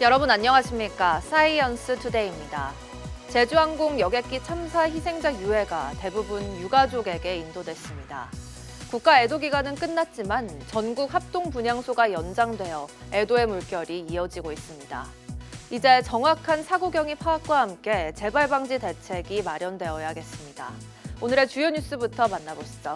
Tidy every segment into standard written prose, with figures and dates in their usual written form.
여러분 안녕하십니까? 사이언스 투데이입니다. 제주항공 여객기 참사 희생자 유해가 대부분 유가족에게 인도됐습니다. 국가 애도 기간은 끝났지만 전국 합동 분향소가 연장되어 애도의 물결이 이어지고 있습니다. 이제 정확한 사고경위 파악과 함께 재발 방지 대책이 마련되어야겠습니다. 오늘의 주요 뉴스부터 만나보시죠.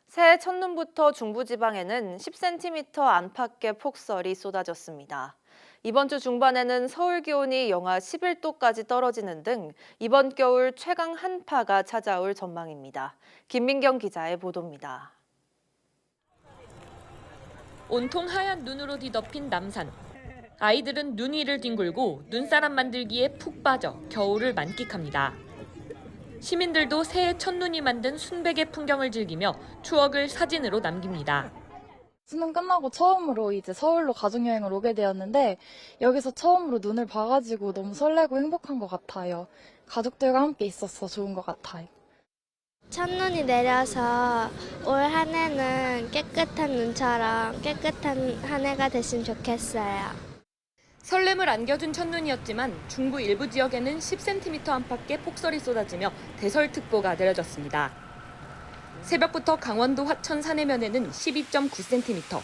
새해 첫눈부터 중부지방에는 10cm 안팎의 폭설이 쏟아졌습니다. 이번 주 중반에는 서울 기온이 영하 11도까지 떨어지는 등 이번 겨울 최강 한파가 찾아올 전망입니다. 김민경 기자의 보도입니다. 온통 하얀 눈으로 뒤덮인 남산. 아이들은 눈 위를 뒹굴고 눈사람 만들기에 푹 빠져 겨울을 만끽합니다. 시민들도 새해 첫눈이 만든 순백의 풍경을 즐기며 추억을 사진으로 남깁니다. 수능 끝나고 처음으로 이제 서울로 가족여행을 오게 되었는데 여기서 처음으로 눈을 봐가지고 너무 설레고 행복한 것 같아요. 가족들과 함께 있어서 좋은 것 같아요. 첫눈이 내려서 올 한 해는 깨끗한 눈처럼 깨끗한 한 해가 됐으면 좋겠어요. 설렘을 안겨준 첫눈이었지만 중부 일부 지역에는 10cm 안팎의 폭설이 쏟아지며 대설특보가 내려졌습니다. 새벽부터 강원도 화천 산해면에는 12.9cm,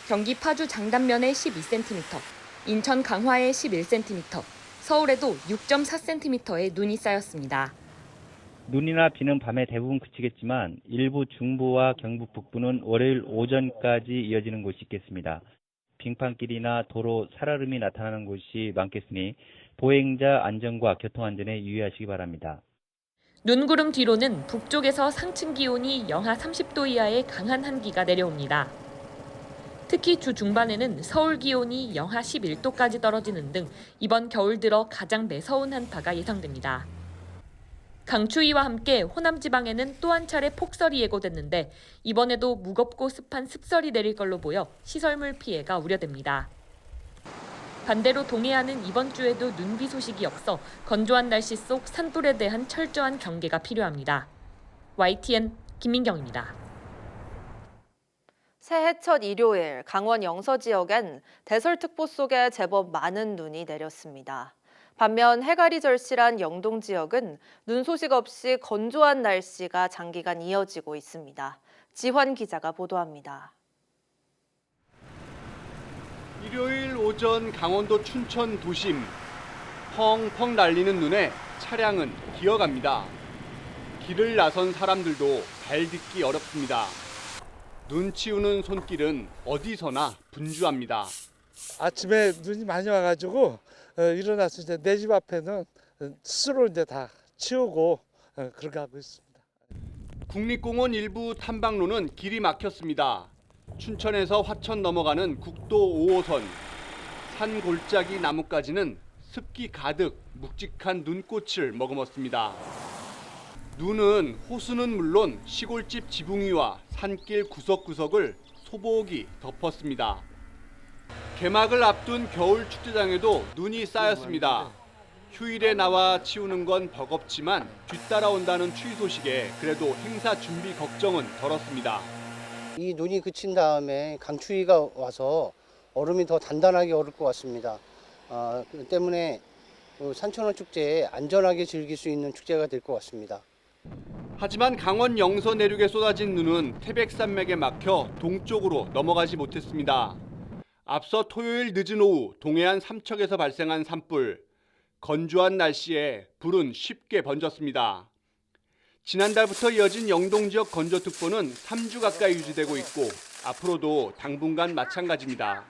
경기 파주 장단면에 12cm, 인천 강화에 11cm, 서울에도 6.4cm의 눈이 쌓였습니다. 눈이나 비는 밤에 대부분 그치겠지만 일부 중부와 경북 북부는 월요일 오전까지 이어지는 곳이 있겠습니다. 빙판길이나 도로 살얼음이 나타나는 곳이 많겠으니 보행자 안전과 교통안전에 유의하시기 바랍니다. 눈구름 뒤로는 북쪽에서 상층 기온이 영하 30도 이하의 강한 한기가 내려옵니다. 특히 주 중반에는 서울 기온이 영하 11도까지 떨어지는 등 이번 겨울 들어 가장 매서운 한파가 예상됩니다. 강추위와 함께 호남 지방에는 또 한 차례 폭설이 예고됐는데 이번에도 무겁고 습한 습설이 내릴 걸로 보여 시설물 피해가 우려됩니다. 반대로 동해안은 이번 주에도 눈비 소식이 없어 건조한 날씨 속 산불에 대한 철저한 경계가 필요합니다. YTN 김민경입니다. 새해 첫 일요일 강원 영서 지역엔 대설특보 속에 제법 많은 눈이 내렸습니다. 반면 해갈이 절실한 영동 지역은 눈 소식 없이 건조한 날씨가 장기간 이어지고 있습니다. 지환 기자가 보도합니다. 일요일 오전 강원도 춘천 도심. 펑펑 날리는 눈에 차량은 기어갑니다. 길을 나선 사람들도 발 딛기 어렵습니다. 눈 치우는 손길은 어디서나 분주합니다. 아침에 눈이 많이 와가지고 일어나서 이제 내 집 앞에는 스스로 이제 다 치우고 그렇게 하고 있습니다. 국립공원 일부 탐방로는 길이 막혔습니다. 춘천에서 화천 넘어가는 국도 5호선. 산 골짜기 나무까지는 습기 가득 묵직한 눈꽃을 머금었습니다. 눈은 호수는 물론 시골집 지붕 위와 산길 구석구석을 소복이 덮었습니다. 개막을 앞둔 겨울 축제장에도 눈이 쌓였습니다. 휴일에 나와 치우는 건 버겁지만 뒤따라온다는 추위 소식에 그래도 행사 준비 걱정은 덜었습니다. 이 눈이 그친 다음에 강추위가 와서 얼음이 더 단단하게 얼을 것 같습니다. 그 때문에 산천어 축제에 안전하게 즐길 수 있는 축제가 될 것 같습니다. 하지만 강원 영서 내륙에 쏟아진 눈은 태백산맥에 막혀 동쪽으로 넘어가지 못했습니다. 앞서 토요일 늦은 오후 동해안 삼척에서 발생한 산불. 건조한 날씨에 불은 쉽게 번졌습니다. 지난달부터 이어진 영동 지역 건조특보는 3주 가까이 유지되고 있고 앞으로도 당분간 마찬가지입니다.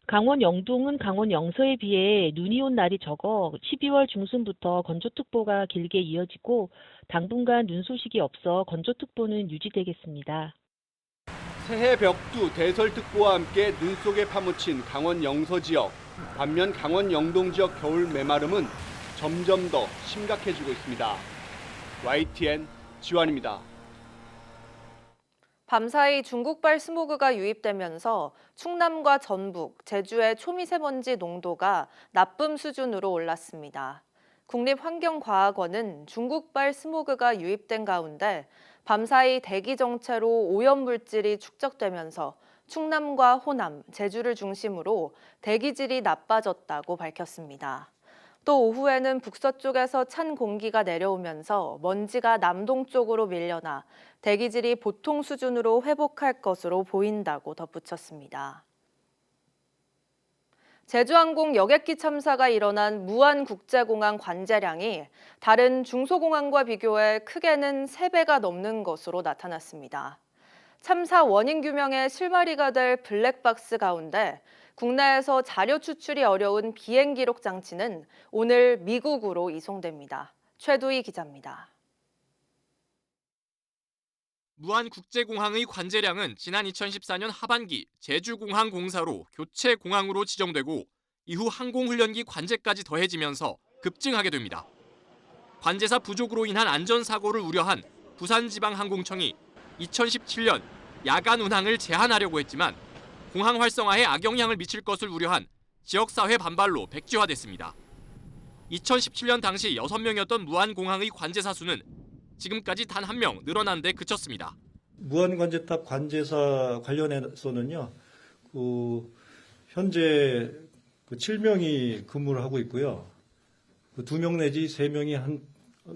강원 영동은 강원 영서에 비해 눈이 온 날이 적어 12월 중순부터 건조특보가 길게 이어지고 당분간 눈 소식이 없어 건조특보는 유지되겠습니다. 새해 벽두 대설특보와 함께 눈 속에 파묻힌 강원 영서 지역. 반면 강원 영동 지역 겨울 메마름은 점점 더 심각해지고 있습니다. YTN 지환입니다. 밤사이 중국발 스모그가 유입되면서 충남과 전북, 제주의 초미세먼지 농도가 나쁨 수준으로 올랐습니다. 국립환경과학원은 중국발 스모그가 유입된 가운데 밤사이 대기 정체로 오염물질이 축적되면서 충남과 호남, 제주를 중심으로 대기질이 나빠졌다고 밝혔습니다. 또 오후에는 북서쪽에서 찬 공기가 내려오면서 먼지가 남동쪽으로 밀려나 대기질이 보통 수준으로 회복할 것으로 보인다고 덧붙였습니다. 제주항공 여객기 참사가 일어난 무안국제공항 관제량이 다른 중소공항과 비교해 크게는 3배가 넘는 것으로 나타났습니다. 참사 원인 규명의 실마리가 될 블랙박스 가운데 국내에서 자료 추출이 어려운 비행 기록 장치는 오늘 미국으로 이송됩니다. 최두희 기자입니다. 무안국제공항의 관제량은 지난 2014년 하반기 제주공항공사로 교체 공항으로 지정되고 이후 항공훈련기 관제까지 더해지면서 급증하게 됩니다. 관제사 부족으로 인한 안전사고를 우려한 부산지방항공청이 2017년 야간 운항을 제한하려고 했지만 공항 활성화에 악영향을 미칠 것을 우려한 지역사회 반발로 백지화됐습니다. 2017년 당시 6명이었던 무안공항의 관제사 수는 지금까지 단 1명 늘어난 데 그쳤습니다. 무안관제탑 관제사 관련해서는요, 현재 7명이 근무를 하고 있고요. 2명 내지 3명이 한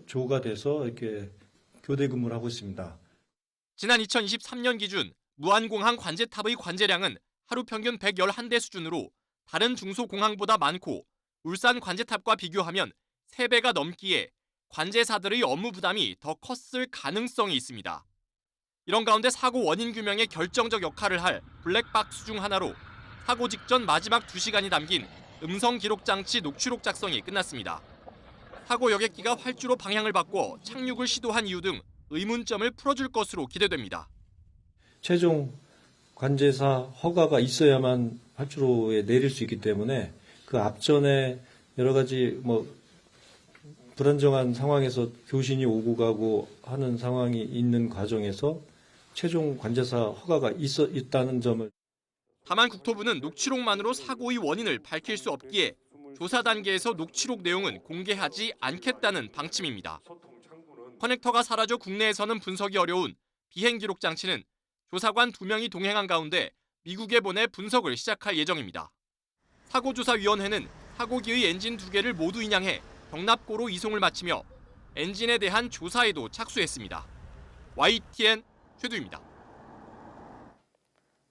조가 돼서 이렇게 교대 근무를 하고 있습니다. 지난 2023년 기준 무안공항 관제탑의 관제량은 하루 평균 111대 수준으로 다른 중소공항보다 많고 울산 관제탑과 비교하면 3배가 넘기에 관제사들의 업무 부담이 더 컸을 가능성이 있습니다. 이런 가운데 사고 원인 규명에 결정적 역할을 할 블랙박스 중 하나로 사고 직전 마지막 2시간이 담긴 음성 기록 장치 녹취록 작성이 끝났습니다. 사고 여객기가 활주로 방향을 바꿔 착륙을 시도한 이유 등 의문점을 풀어줄 것으로 기대됩니다. 최종 관제사 허가가 있어야만 활주로에 내릴 수 있기 때문에 그 앞전에 여러 가지 불안정한 상황에서 교신이 오고 가고 하는 상황이 있는 과정에서 최종 관제사 허가가 있다는 점을. 다만 국토부는 녹취록만으로 사고의 원인을 밝힐 수 없기에 조사 단계에서 녹취록 내용은 공개하지 않겠다는 방침입니다. 커넥터가 사라져 국내에서는 분석이 어려운 비행 기록 장치는 조사관 2명이 동행한 가운데 미국에 보내 분석을 시작할 예정입니다. 사고조사위원회는 사고기의 엔진 2개를 모두 인양해 경납고로 이송을 마치며 엔진에 대한 조사에도 착수했습니다. YTN 최두입니다.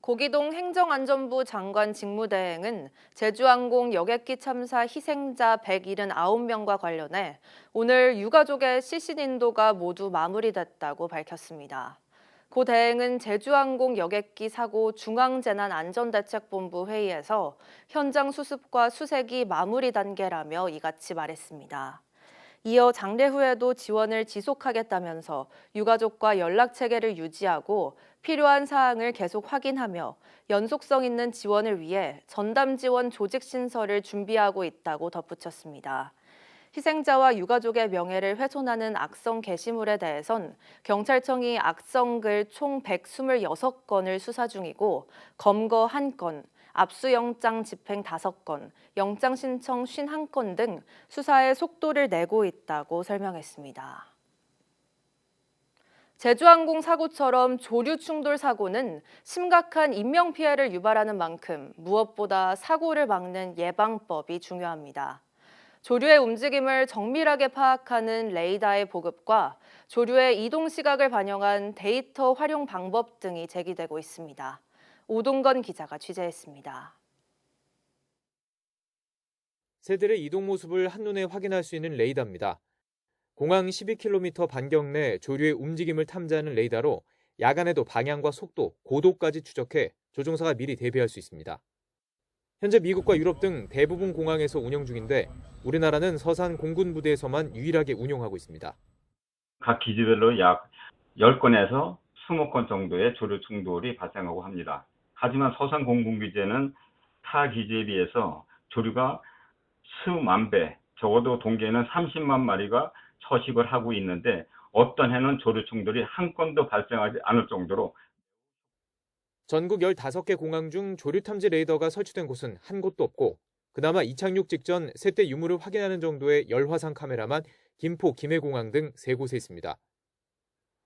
고기동 행정안전부 장관 직무대행은 제주항공 여객기 참사 희생자 179명과 관련해 오늘 유가족의 시신 인도가 모두 마무리됐다고 밝혔습니다. 고 대행은 제주항공 여객기 사고 중앙재난안전대책본부 회의에서 현장 수습과 수색이 마무리 단계라며 이같이 말했습니다. 이어 장례 후에도 지원을 지속하겠다면서 유가족과 연락체계를 유지하고 필요한 사항을 계속 확인하며 연속성 있는 지원을 위해 전담 지원 조직 신설을 준비하고 있다고 덧붙였습니다. 희생자와 유가족의 명예를 훼손하는 악성 게시물에 대해선 경찰청이 악성글 총 126건을 수사 중이고 검거 1건, 압수영장 집행 5건, 영장 신청 51건 등 수사에 속도를 내고 있다고 설명했습니다. 제주항공 사고처럼 조류 충돌 사고는 심각한 인명피해를 유발하는 만큼 무엇보다 사고를 막는 예방법이 중요합니다. 조류의 움직임을 정밀하게 파악하는 레이더의 보급과 조류의 이동 시각을 반영한 데이터 활용 방법 등이 제기되고 있습니다. 오동건 기자가 취재했습니다. 새들의 이동 모습을 한눈에 확인할 수 있는 레이더입니다. 공항 12km 반경 내 조류의 움직임을 탐지하는 레이더로 야간에도 방향과 속도, 고도까지 추적해 조종사가 미리 대비할 수 있습니다. 현재 미국과 유럽 등 대부분 공항에서 운영 중인데 우리나라는 서산 공군 부대에서만 유일하게 운용하고 있습니다. 각 기지별로 약 10건에서 20건 정도의 조류 충돌이 발생하고 합니다. 하지만 서산 공군기지에는 타 기지에 비해서 조류가 수만 배, 적어도 동계에는 30만 마리가 서식을 하고 있는데 어떤 해는 조류 충돌이 한 건도 발생하지 않을 정도로 전국 15개 공항 중 조류 탐지 레이더가 설치된 곳은 한 곳도 없고 그나마 이착륙 직전 새떼 유무를 확인하는 정도의 열화상 카메라만 김포, 김해공항 등 3곳에 있습니다.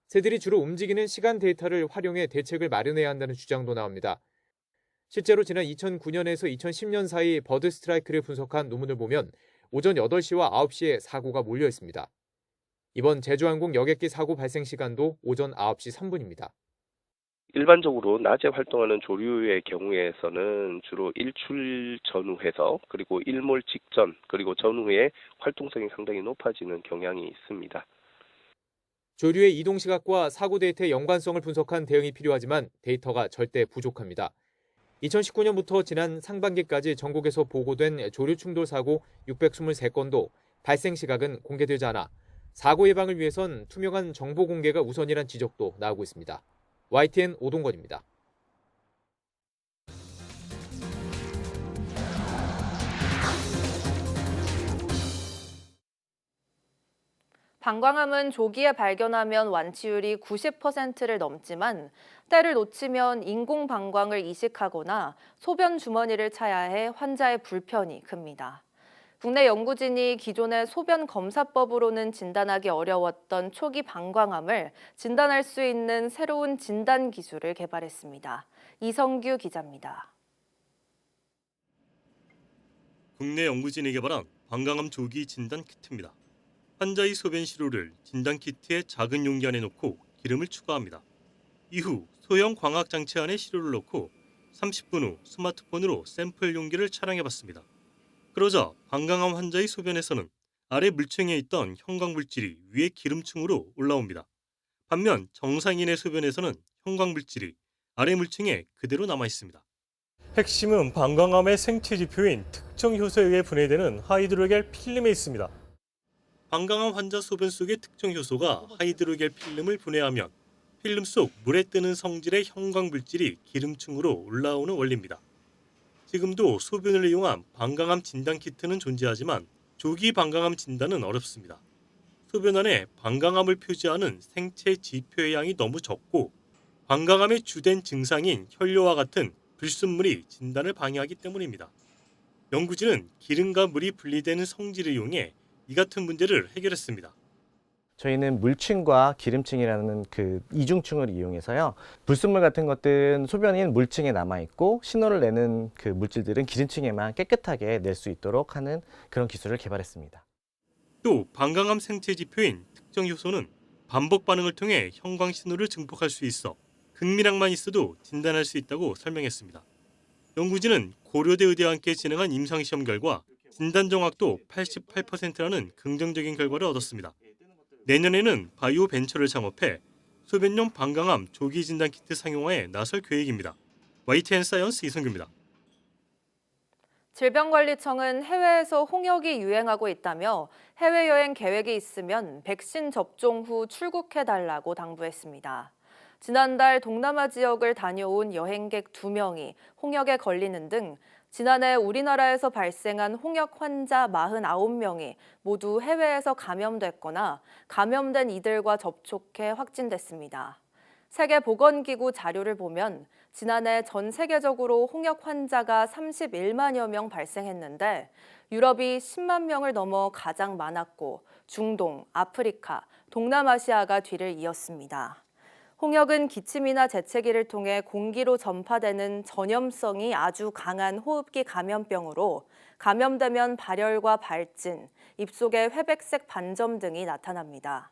새들이 주로 움직이는 시간 데이터를 활용해 대책을 마련해야 한다는 주장도 나옵니다. 실제로 지난 2009년에서 2010년 사이 버드 스트라이크를 분석한 논문을 보면 오전 8시와 9시에 사고가 몰려 있습니다. 이번 제주항공 여객기 사고 발생 시간도 오전 9시 3분입니다. 일반적으로 낮에 활동하는 조류의 경우에서는 주로 일출 전후해서 그리고 일몰 직전 그리고 전후에 활동성이 상당히 높아지는 경향이 있습니다. 조류의 이동 시각과 사고 데이터의 연관성을 분석한 대응이 필요하지만 데이터가 절대 부족합니다. 2019년부터 지난 상반기까지 전국에서 보고된 조류 충돌 사고 623건도 발생 시각은 공개되지 않아 사고 예방을 위해선 투명한 정보 공개가 우선이란 지적도 나오고 있습니다. YTN 오동건입니다. 방광암은 조기에 발견하면 완치율이 90%를 넘지만 때를 놓치면 인공 방광을 이식하거나 소변 주머니를 차야 해 환자의 불편이 큽니다. 국내 연구진이 기존의 소변 검사법으로는 진단하기 어려웠던 초기 방광암을 진단할 수 있는 새로운 진단 기술을 개발했습니다. 이성규 기자입니다. 국내 연구진이 개발한 방광암 조기 진단 키트입니다. 환자의 소변 시료를 진단 키트에 작은 용기 안에 넣고 기름을 추가합니다. 이후 소형 광학 장치 안에 시료를 넣고 30분 후 스마트폰으로 샘플 용기를 촬영해봤습니다. 그러자 방광암 환자의 소변에서는 아래 물층에 있던 형광물질이 위에 기름층으로 올라옵니다. 반면 정상인의 소변에서는 형광물질이 아래 물층에 그대로 남아 있습니다. 핵심은 방광암의 생체 지표인 특정 효소에 의해 분해되는 하이드로겔 필름에 있습니다. 방광암 환자 소변 속의 특정 효소가 하이드로겔 필름을 분해하면 필름 속 물에 뜨는 성질의 형광물질이 기름층으로 올라오는 원리입니다. 지금도 소변을 이용한 방광암 진단 키트는 존재하지만 조기 방광암 진단은 어렵습니다. 소변 안에 방광암을 표시하는 생체 지표의 양이 너무 적고 방광암의 주된 증상인 혈뇨와 같은 불순물이 진단을 방해하기 때문입니다. 연구진은 기름과 물이 분리되는 성질을 이용해 이 같은 문제를 해결했습니다. 저희는 물층과 기름층이라는 그 이중층을 이용해서요. 불순물 같은 것들은 소변인 물층에 남아있고 신호를 내는 그 물질들은 기름층에만 깨끗하게 낼 수 있도록 하는 그런 기술을 개발했습니다. 또 방광암 생체 지표인 특정 효소는 반복 반응을 통해 형광 신호를 증폭할 수 있어 극미량만 있어도 진단할 수 있다고 설명했습니다. 연구진은 고려대 의대와 함께 진행한 임상시험 결과 진단 정확도 88%라는 긍정적인 결과를 얻었습니다. 내년에는 바이오 벤처를 창업해 소변용 방광암 조기 진단 키트 상용화에 나설 계획입니다. YTN 사이언스 이성규입니다. 질병관리청은 해외에서 홍역이 유행하고 있다며 해외여행 계획이 있으면 백신 접종 후 출국해달라고 당부했습니다. 지난달 동남아 지역을 다녀온 여행객 2명이 홍역에 걸리는 등 지난해 우리나라에서 발생한 홍역 환자 49명이 모두 해외에서 감염됐거나 감염된 이들과 접촉해 확진됐습니다. 세계보건기구 자료를 보면 지난해 전 세계적으로 홍역 환자가 31만여 명 발생했는데 유럽이 10만 명을 넘어 가장 많았고 중동, 아프리카, 동남아시아가 뒤를 이었습니다. 홍역은 기침이나 재채기를 통해 공기로 전파되는 전염성이 아주 강한 호흡기 감염병으로 감염되면 발열과 발진, 입속에 회백색 반점 등이 나타납니다.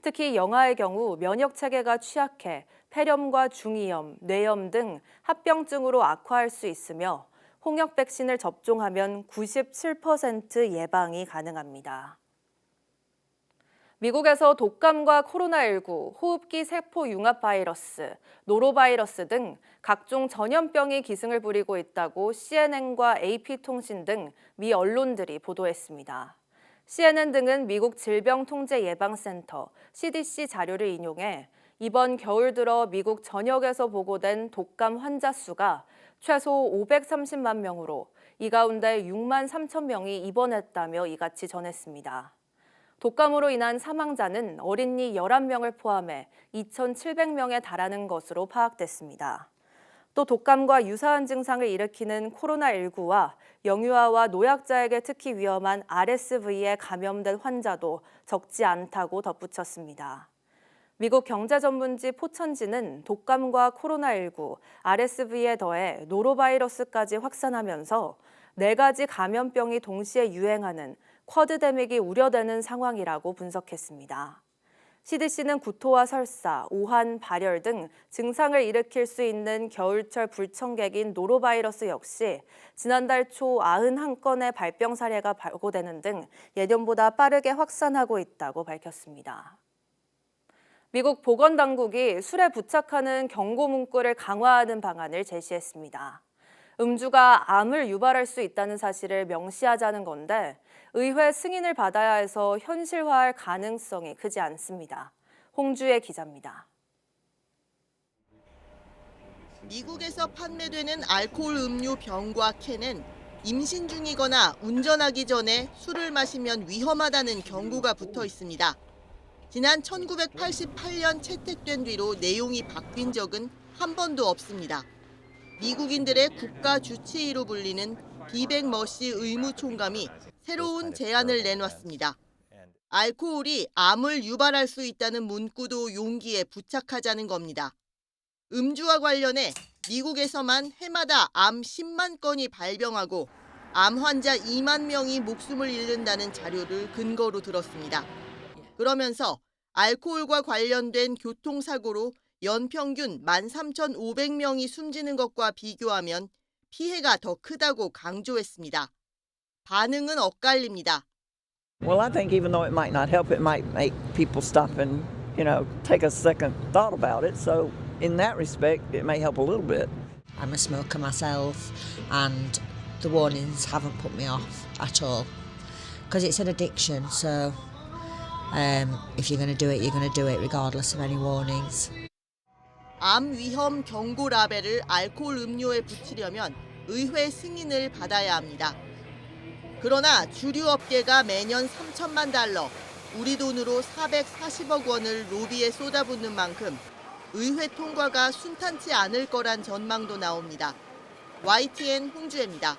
특히 영아의 경우 면역체계가 취약해 폐렴과 중이염, 뇌염 등 합병증으로 악화할 수 있으며 홍역 백신을 접종하면 97% 예방이 가능합니다. 미국에서 독감과 코로나19, 호흡기 세포 융합 바이러스, 노로바이러스 등 각종 전염병이 기승을 부리고 있다고 CNN과 AP통신 등 미 언론들이 보도했습니다. CNN 등은 미국 질병통제예방센터 CDC 자료를 인용해 이번 겨울 들어 미국 전역에서 보고된 독감 환자 수가 최소 530만 명으로 이 가운데 6만 3천 명이 입원했다며 이같이 전했습니다. 독감으로 인한 사망자는 어린이 11명을 포함해 2,700명에 달하는 것으로 파악됐습니다. 또 독감과 유사한 증상을 일으키는 코로나19와 영유아와 노약자에게 특히 위험한 RSV에 감염된 환자도 적지 않다고 덧붙였습니다. 미국 경제전문지 포천지는 독감과 코로나19, RSV에 더해 노로바이러스까지 확산하면서 4가지 감염병이 동시에 유행하는 쿼드데믹이 우려되는 상황이라고 분석했습니다. CDC는 구토와 설사, 오한, 발열 등 증상을 일으킬 수 있는 겨울철 불청객인 노로바이러스 역시 지난달 초 91건의 발병 사례가 보고되는 등 예년보다 빠르게 확산하고 있다고 밝혔습니다. 미국 보건당국이 술에 부착하는 경고 문구를 강화하는 방안을 제시했습니다. 음주가 암을 유발할 수 있다는 사실을 명시하자는 건데 의회 승인을 받아야 해서 현실화할 가능성이 크지 않습니다. 홍주혜 기자입니다. 미국에서 판매되는 알코올 음료 병과 캔은 임신 중이거나 운전하기 전에 술을 마시면 위험하다는 경고가 붙어 있습니다. 지난 1988년 채택된 뒤로 내용이 바뀐 적은 한 번도 없습니다. 미국인들의 국가 주치의로 불리는 비백 머시 의무총감이 새로운 제안을 내놨습니다. 알코올이 암을 유발할 수 있다는 문구도 용기에 부착하자는 겁니다. 음주와 관련해 미국에서만 해마다 암 10만 건이 발병하고 암 환자 2만 명이 목숨을 잃는다는 자료를 근거로 들었습니다. 그러면서 알코올과 관련된 교통사고로 연평균 13,500명이 숨지는 것과 비교하면 피해가 더 크다고 강조했습니다. 반응은 엇갈립니다. Well, I think even though it might not help, it might make people stop and, take a second thought about it. So in that respect, it may help a little bit. I'm a smoker myself, and the warnings haven't put me off at all. Because it's an addiction, so if you're going to do it, you're going to do it regardless of any warnings. 암 위험 경고 라벨을 알코올 음료에 붙이려면 의회 승인을 받아야 합니다. 그러나 주류 업계가 매년 3천만 달러, 우리 돈으로 440억 원을 로비에 쏟아붓는 만큼 의회 통과가 순탄치 않을 거란 전망도 나옵니다. YTN 홍주혜입니다.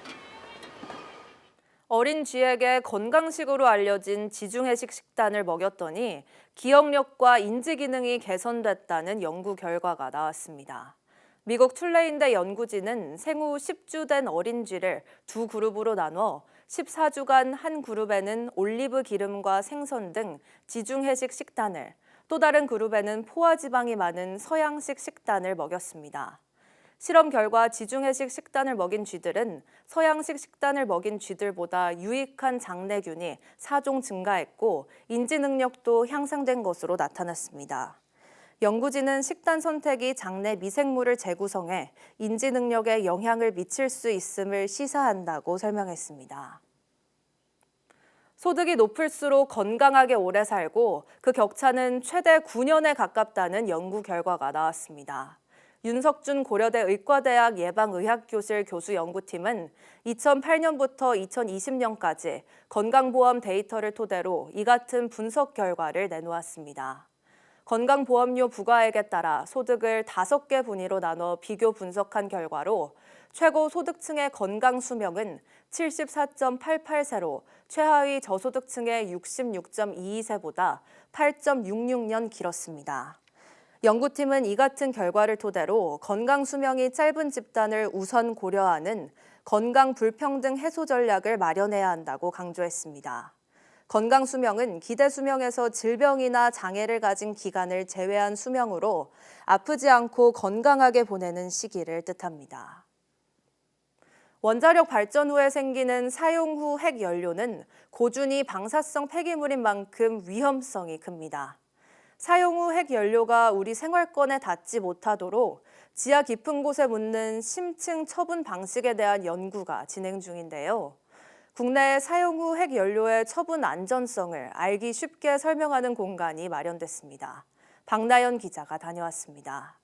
어린 쥐에게 건강식으로 알려진 지중해식 식단을 먹였더니 기억력과 인지 기능이 개선됐다는 연구 결과가 나왔습니다. 미국 툴레인대 연구진은 생후 10주 된 어린 쥐를 두 그룹으로 나눠 14주간 한 그룹에는 올리브 기름과 생선 등 지중해식 식단을, 또 다른 그룹에는 포화지방이 많은 서양식 식단을 먹였습니다. 실험 결과 지중해식 식단을 먹인 쥐들은 서양식 식단을 먹인 쥐들보다 유익한 장내균이 4종 증가했고 인지 능력도 향상된 것으로 나타났습니다. 연구진은 식단 선택이 장내 미생물을 재구성해 인지 능력에 영향을 미칠 수 있음을 시사한다고 설명했습니다. 소득이 높을수록 건강하게 오래 살고 그 격차는 최대 9년에 가깝다는 연구 결과가 나왔습니다. 윤석준 고려대 의과대학 예방의학교실 교수 연구팀은 2008년부터 2020년까지 건강보험 데이터를 토대로 이 같은 분석 결과를 내놓았습니다. 건강보험료 부과액에 따라 소득을 5개 분위로 나눠 비교 분석한 결과로 최고 소득층의 건강 수명은 74.88세로 최하위 저소득층의 66.22세보다 8.66년 길었습니다. 연구팀은 이 같은 결과를 토대로 건강 수명이 짧은 집단을 우선 고려하는 건강 불평등 해소 전략을 마련해야 한다고 강조했습니다. 건강 수명은 기대 수명에서 질병이나 장애를 가진 기간을 제외한 수명으로 아프지 않고 건강하게 보내는 시기를 뜻합니다. 원자력 발전 후에 생기는 사용 후 핵연료는 고준위 방사성 폐기물인 만큼 위험성이 큽니다. 사용 후 핵연료가 우리 생활권에 닿지 못하도록 지하 깊은 곳에 묻는 심층 처분 방식에 대한 연구가 진행 중인데요. 국내에 사용 후 핵연료의 처분 안전성을 알기 쉽게 설명하는 공간이 마련됐습니다. 박나연 기자가 다녀왔습니다.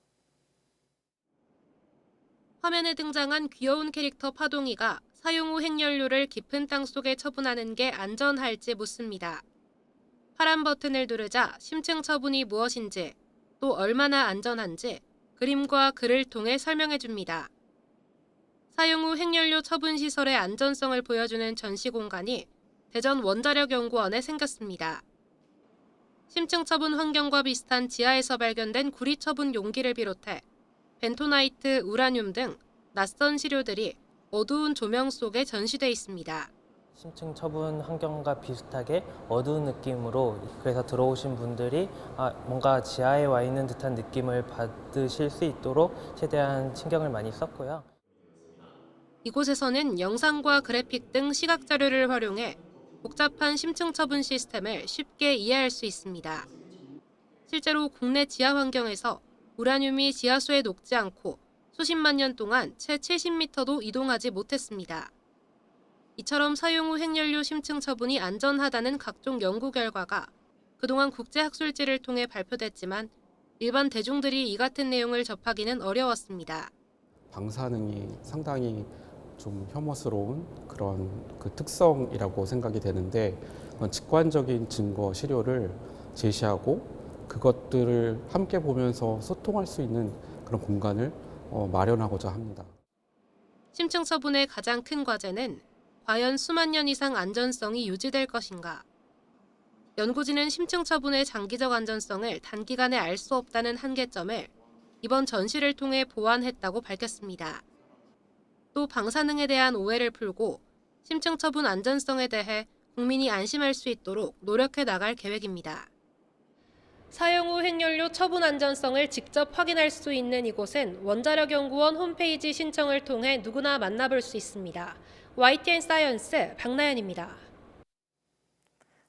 화면에 등장한 귀여운 캐릭터 파동이가 사용 후 핵연료를 깊은 땅 속에 처분하는 게 안전할지 묻습니다. 파란 버튼을 누르자 심층 처분이 무엇인지, 또 얼마나 안전한지 그림과 글을 통해 설명해 줍니다. 사용 후 핵연료 처분 시설의 안전성을 보여주는 전시 공간이 대전 원자력연구원에 생겼습니다. 심층 처분 환경과 비슷한 지하에서 발견된 구리 처분 용기를 비롯해 벤토나이트, 우라늄 등 낯선 시료들이 어두운 조명 속에 전시돼 있습니다. 심층 처분 환경과 비슷하게 어두운 느낌으로, 그래서 들어오신 분들이 뭔가 지하에 와 있는 듯한 느낌을 받으실 수 있도록 최대한 신경을 많이 썼고요. 이곳에서는 영상과 그래픽 등 시각 자료를 활용해 복잡한 심층 처분 시스템을 쉽게 이해할 수 있습니다. 실제로 국내 지하 환경에서 우라늄이 지하수에 녹지 않고 수십만 년 동안 채 70m도 이동하지 못했습니다. 이처럼 사용 후 핵연료 심층 처분이 안전하다는 각종 연구 결과가 그동안 국제학술지를 통해 발표됐지만 일반 대중들이 이 같은 내용을 접하기는 어려웠습니다. 방사능이 상당히 좀 혐오스러운 그런 그 특성이라고 생각이 되는데, 직관적인 증거 시료를 제시하고 그것들을 함께 보면서 소통할 수 있는 그런 공간을 마련하고자 합니다. 심층 처분의 가장 큰 과제는 과연 수만 년 이상 안전성이 유지될 것인가. 연구진은 심층 처분의 장기적 안전성을 단기간에 알 수 없다는 한계점을 이번 전시를 통해 보완했다고 밝혔습니다. 또 방사능에 대한 오해를 풀고 심층 처분 안전성에 대해 국민이 안심할 수 있도록 노력해 나갈 계획입니다. 사용 후 핵연료 처분 안전성을 직접 확인할 수 있는 이곳은 원자력연구원 홈페이지 신청을 통해 누구나 만나볼 수 있습니다. YTN 사이언스 박나연입니다.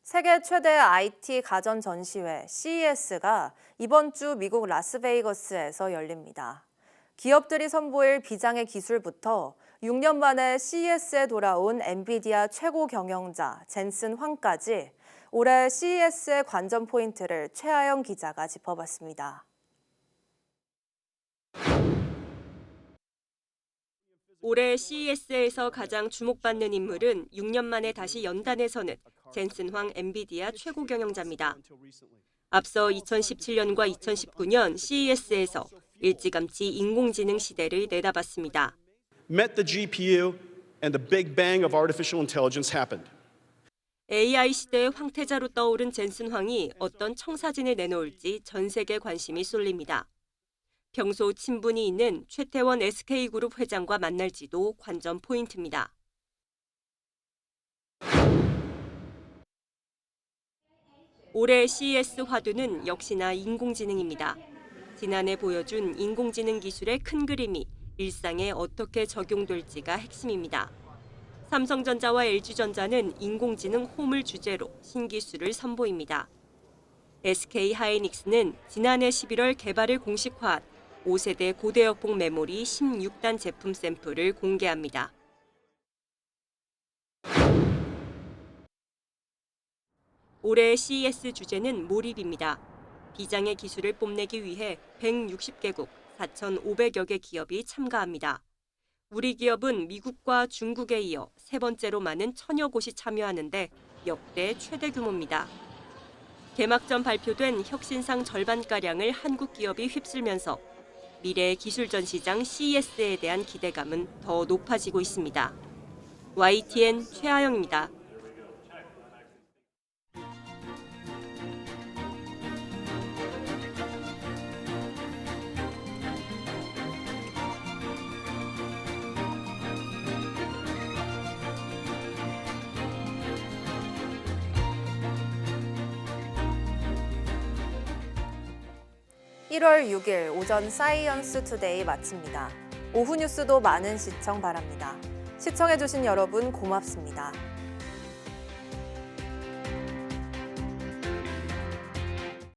세계 최대 IT 가전 전시회 CES가 이번 주 미국 라스베이거스에서 열립니다. 기업들이 선보일 비장의 기술부터 6년 만에 CES에 돌아온 엔비디아 최고 경영자 젠슨 황까지 올해 CES의 관전 포인트를 최하영 기자가 짚어봤습니다. 올해 CES에서 가장 주목받는 인물은 6년 만에 다시 연단에 서는 젠슨 황 엔비디아 최고 경영자입니다. 앞서 2017년과 2019년 CES에서 일찌감치 인공지능 시대를 내다봤습니다. Met the GPU and the big bang of artificial intelligence happened. AI 시대의 황태자로 떠오른 젠슨 황이 어떤 청사진을 내놓을지 전 세계 관심이 쏠립니다. 평소 친분이 있는 최태원 SK그룹 회장과 만날지도 관전 포인트입니다. 올해 CES 화두는 역시나 인공지능입니다. 지난해 보여준 인공지능 기술의 큰 그림이 일상에 어떻게 적용될지가 핵심입니다. 삼성전자와 LG전자는 인공지능 홈을 주제로 신기술을 선보입니다. SK하이닉스는 지난해 11월 개발을 공식화한 5세대 고대역폭 메모리 16단 제품 샘플을 공개합니다. 올해 CES 주제는 몰입입니다. 비장의 기술을 뽐내기 위해 160개국 4,500여 개 기업이 참가합니다. 우리 기업은 미국과 중국에 이어 세 번째로 많은 1,000여 곳이 참여하는데 역대 최대 규모입니다. 개막 전 발표된 혁신상 절반가량을 한국 기업이 휩쓸면서 미래의 기술 전시장 CES에 대한 기대감은 더 높아지고 있습니다. YTN 최하영입니다. (1월 6일) 오전 사이언스 투데이 마칩니다. 오후 뉴스도 많은 시청 바랍니다. 시청해주신 여러분 고맙습니다.